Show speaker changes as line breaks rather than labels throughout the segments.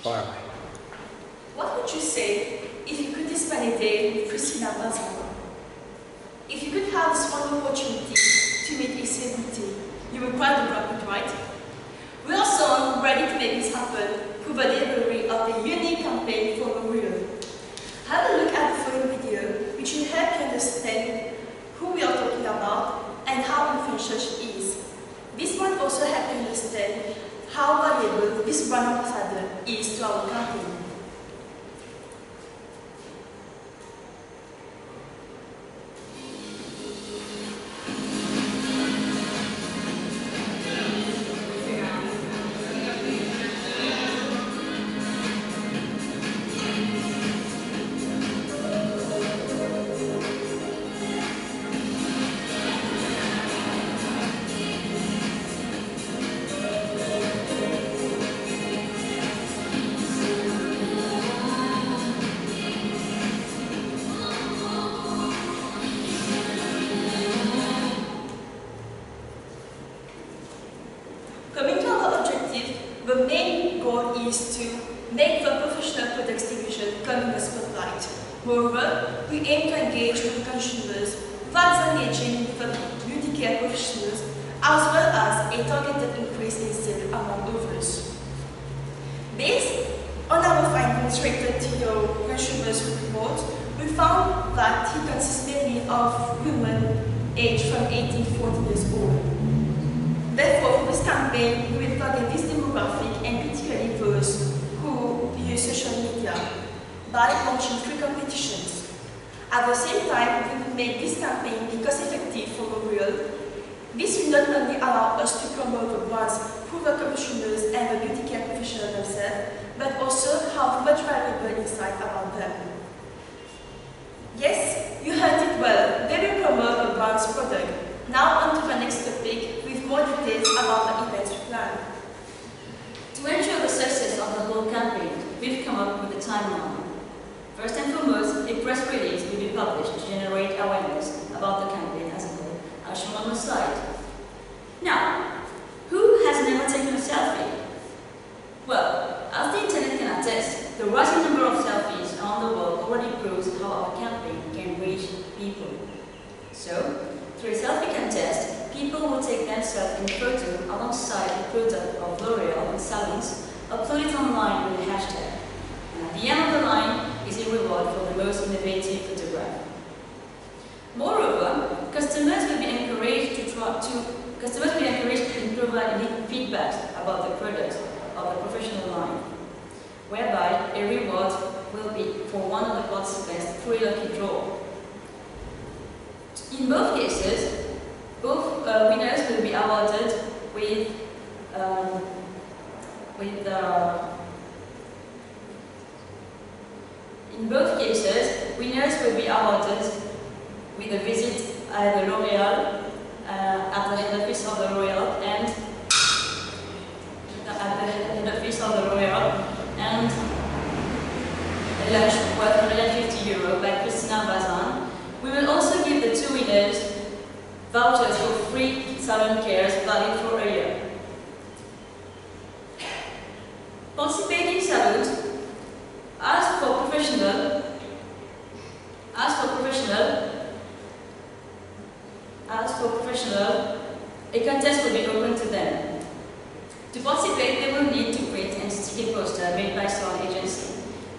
Fire.
What would you say if you could spend a day with Christina Bazan? If you could have this one opportunity to meet a celebrity, you would grab the grab it, right? We are soon ready to make this happen through the delivery of a unique campaign for Memorial. Have a look at the following video, which will help you understand who we are talking about and how influential she is. This one also helps you understand how valuable this brand ambassador is to our campaign. Coming to our objective, the main goal is to make the professional products division come in the spotlight. Moreover, we aim to engage with the consumers while engaging with the beauty care professionals, as well as a targeted increase in sales among others. Based on our findings related to your consumers report, we found that it consists mainly of women aged from 18 to 40 years old. Therefore, for this campaign, we will target this demographic and particularly those who use social media by launching free competitions. At the same time, we will make this campaign be cost-effective for Memorial. This will not only allow us to promote the brands through the consumers and the beauty care professionals themselves, but also have much valuable insight about them. Yes, you heard it well. They will promote the brand's product. Now on to the next topic with more details about the events we plan.
To ensure the success of the whole campaign, we've come up with a timeline. First and foremost, a press release will be published to generate awareness about the campaign as a whole, as shown on the slide. Now, who has never taken a selfie? Well, as the internet can attest, the rising number of selfies around the world already proves how our campaign can reach people. So, through a selfie contest, people will take themselves in photo alongside the product of L'Oreal and salons, upload it online with a hashtag. And at the end of the line is a reward for the most innovative photograph. Moreover, customers will be encouraged to provide any feedback about the products of the professional line, whereby a reward will be for one of the participants through a lucky draw. In both cases, both winners will be awarded with a visit at the L'Oreal, at the head office of the L'Oreal, and a lunch worth €150 by Christina Bazan. We will also give the two winners vouchers for free salon cares valid for a year. Participating salons, as for professional, a contest will be open to them. To participate, they will need to print and stick a poster made by Salon Agency.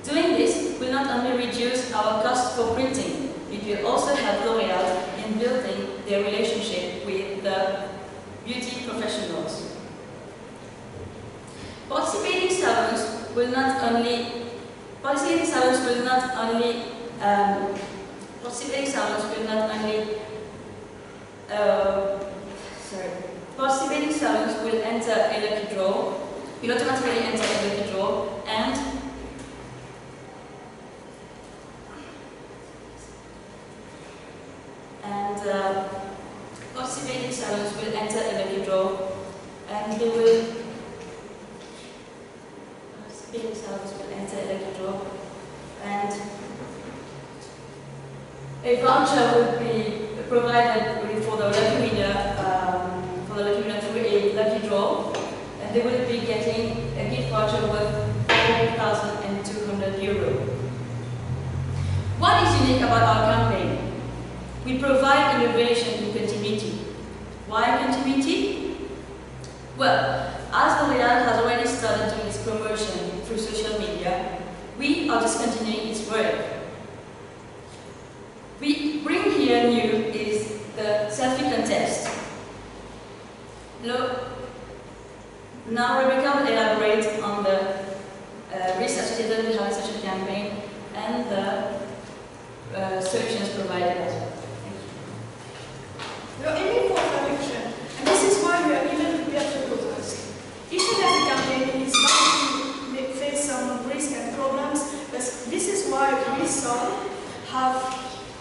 Doing this will not only reduce our cost for printing, it will also help L'Oreal in building their relationship with the beauty professionals. Participating salons will not only enter a lucky draw. Will automatically enter a lucky draw, and participating salons will enter a lucky draw, and they will. Participating salons will enter a lucky draw, and a voucher will be provided for the lucky winner. Through a lucky draw, and they will be getting a gift voucher worth €4,000. unique about our campaign? We provide innovation in continuity. Why continuity? Well, as L'Oréal has already started doing its promotion through social media, we are discontinuing its work. We bring here new is the selfie contest. Now Rebecca will elaborate on the risks associated with having such a campaign and the solutions provided as well.
We are aiming for perfection, and this is why we are even prepared for proposals. Each and every campaign is bound to face some risk and problems, but this is why we some have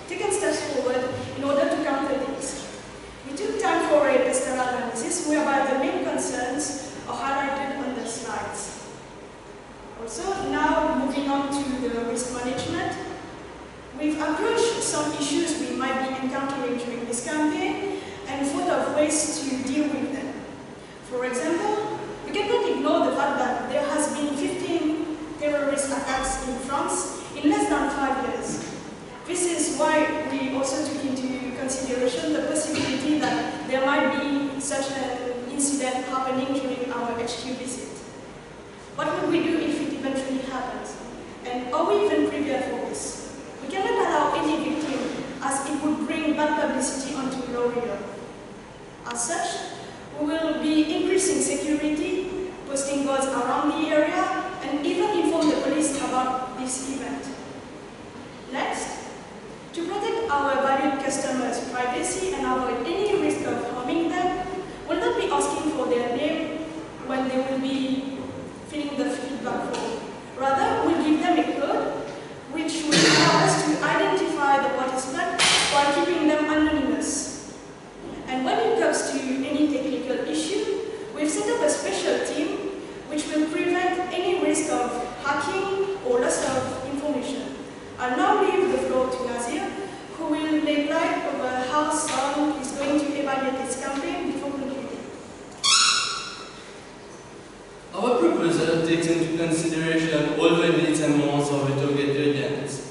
taken steps forward in order to counter these. We took time for a pestel analysis whereby the main concerns are highlighted on the slides. Also, now moving on to the risk management, we've approached some issues we might be encountering during this campaign and thought of ways to deal with them. For example, we cannot ignore the fact that there has been 15 terrorist attacks in France in less than 5 years. This is why we also took into consideration the possibility that there might be such an incident happening during our HQ visit. What would we do if it eventually happens? And are we even prepared for this? We cannot allow any victim, as it would bring bad publicity onto L'Oréal. As such, we will be increasing security, posting guards around the area, and even inform the police about this event. Next, to protect our valued customers' privacy and avoid any risk of harming them, we'll not be asking for their name when they will be filling the feedback form. Rather, we'll give them a code which will allow us to identify the participant while keeping them anonymous. And when it comes to any technical issue, we've set up a special team which will prevent any risk of hacking or loss of information. I'll now leave the floor to Nazir, who will lay light over how Sun is going to evaluate its campaign before concluding.
Our proposal takes into consideration all the needs and wants of the target audience.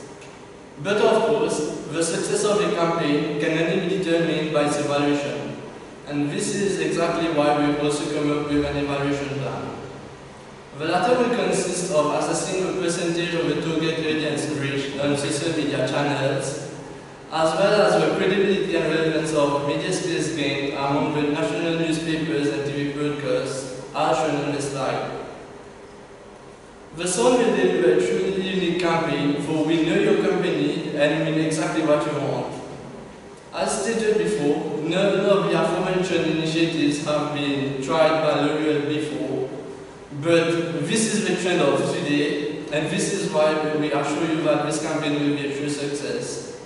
But of course, the success of a campaign can only be determined by its evaluation. And this is exactly why we've also come up with an evaluation plan. The latter will consist of assessing the percentage of the target audience reached on social media channels, as well as the credibility and relevance of media space gained among the national newspapers and TV broadcasts, as shown on the slide. The Sun will deliver a truly unique campaign, for we know your company and we know exactly what you want. As stated before, none of the aforementioned initiatives have been tried by L'Oréal before, but this is the trend of today, and this is why we assure you that this campaign will be a true success.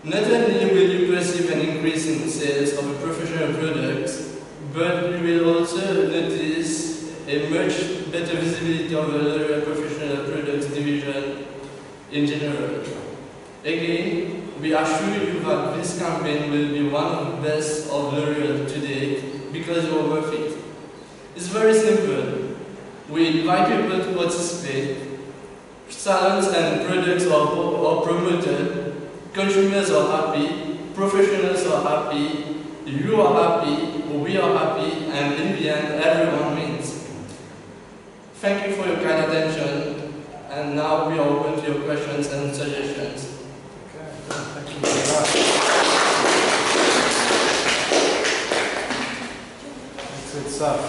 Not only will you perceive an increase in sales of the professional products, but you will also notice a much better visibility of the L'Oréal Professional Products division in general. Again, we assure you that this campaign will be one of the best of L'Oréal today because you are worth it. It's very simple. We invite people to participate, salons and products are promoted, consumers are happy, professionals are happy, you are happy, we are happy, and in the end, everyone wins. Thank you for your kind attention, and now we are open to your questions and suggestions.
Okay, thank you very much. Good stuff.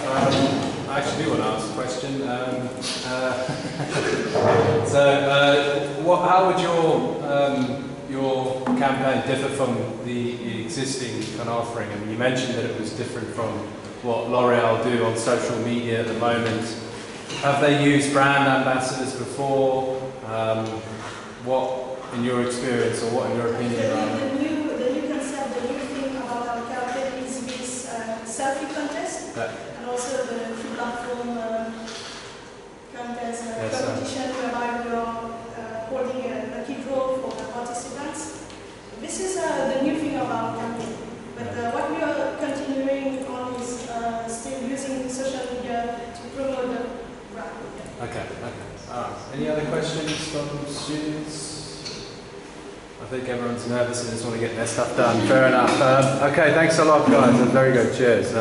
I actually do want to ask a question. How would your campaign differ from the existing kind of offering? I mean, you mentioned that it was different from what L'Oréal do on social media at the moment. Have they used brand ambassadors before? What, in your experience, or what in your opinion?
The new concept, the new thing about our campaign is this selfie contest, and also the free platform contest competition whereby we are holding a lucky draw for the participants. This is the new thing of our campaign. But what we are continuing on is still using social media to promote the brand.
Okay. Any other questions from students? I think everyone's nervous and just want to get their stuff done. Fair enough. Okay, thanks a lot, guys. That's very good. Cheers.